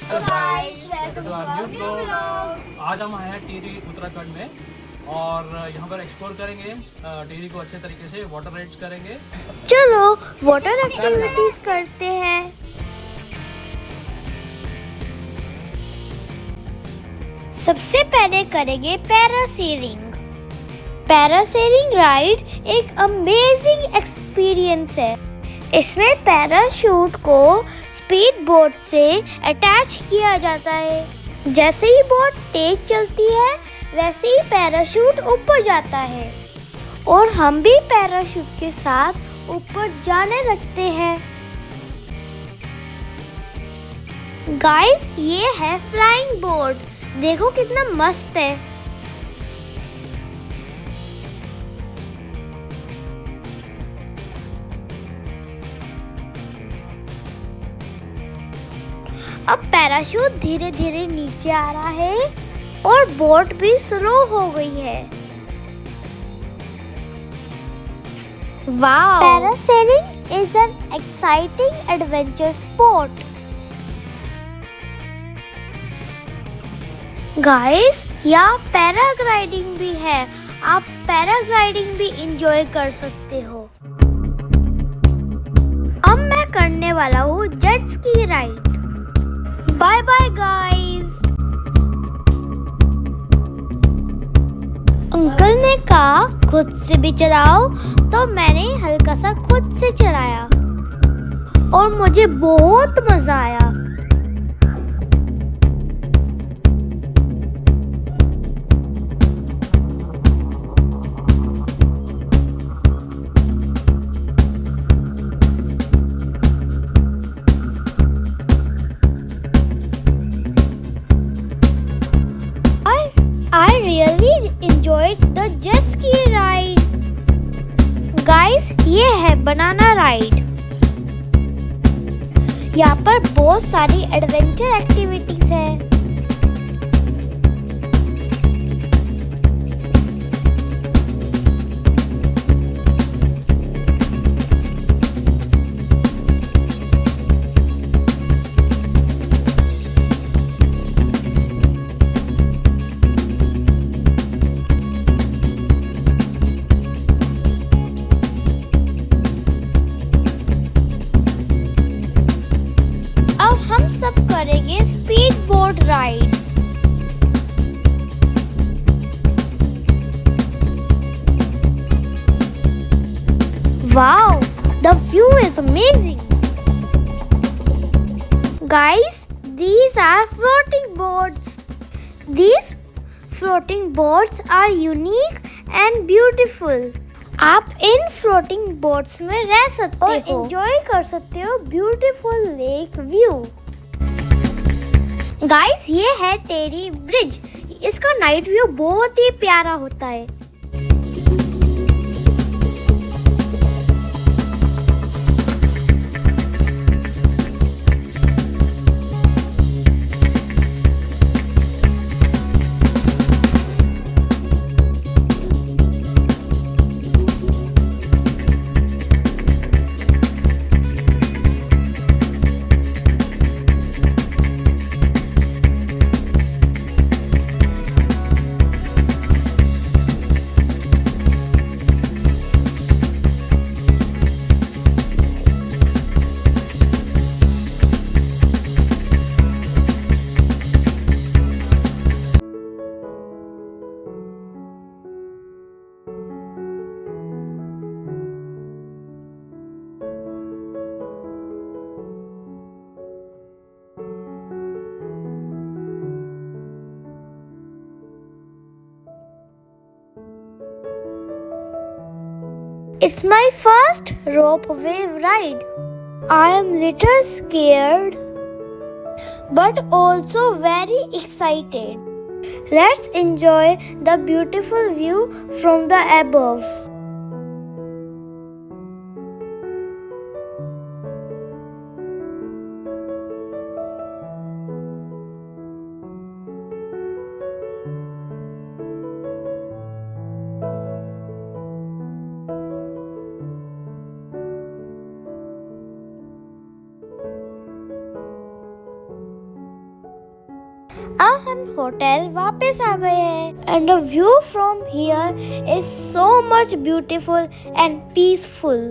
Hello guys, welcome to our new blog. आज हम आए हैं टिहरी उत्तराखंड में और यहाँ पर एक्सप्लोर करेंगे टिहरी को अच्छे तरीके से, वाटर राइड्स करेंगे। चलो वाटर एक्टिविटीज करते हैं। सबसे पहले करेंगे पैरासेलिंग। पैरासेलिंग राइड एक अमेजिंग एक्सपीरियंस है। इसमें पैराशूट को स्पीड बोट से अटैच किया जाता है। जैसे ही बोट तेज चलती है वैसे ही पैराशूट ऊपर जाता है और हम भी पैराशूट के साथ ऊपर जाने लगते हैं। गाइस, ये है फ्लाइंग बोट। देखो कितना मस्त है। अब पैराशूट धीरे धीरे नीचे आ रहा है और बोट भी स्लो हो गई है। Wow! Parasailing is an exciting adventure sport. Guys, यहाँ पैराग्लाइडिंग भी है। आप पैराग्लाइडिंग भी एंजॉय कर सकते हो। अब मैं करने वाला हूँ jet ski ride. Bye bye guys. Uncle ने कहा खुद से भी चलाओ, तो मैंने हल्का सा खुद से चलाया और मुझे बहुत मजा आया। I really enjoyed the jet ski ride. Guys, ये है बनाना राइड। यहाँ पर बहुत सारी एडवेंचर एक्टिविटीज है। करेंगे speed boat ride. Wow, the view is amazing. Guys, these are floating boats. These floating boats are unique and beautiful. आप इन floating boats में रह सकते हो और एंजॉय कर सकते हो ब्यूटीफुल लेक व्यू। गाइस, ये है टेहरी ब्रिज। इसका नाइट व्यू बहुत ही प्यारा होता है। It's my first rope wave ride. I am little scared but also very excited. Let's enjoy the beautiful view from the above. Hotel वापस आ गए हैं and the view from here is so much beautiful and peaceful.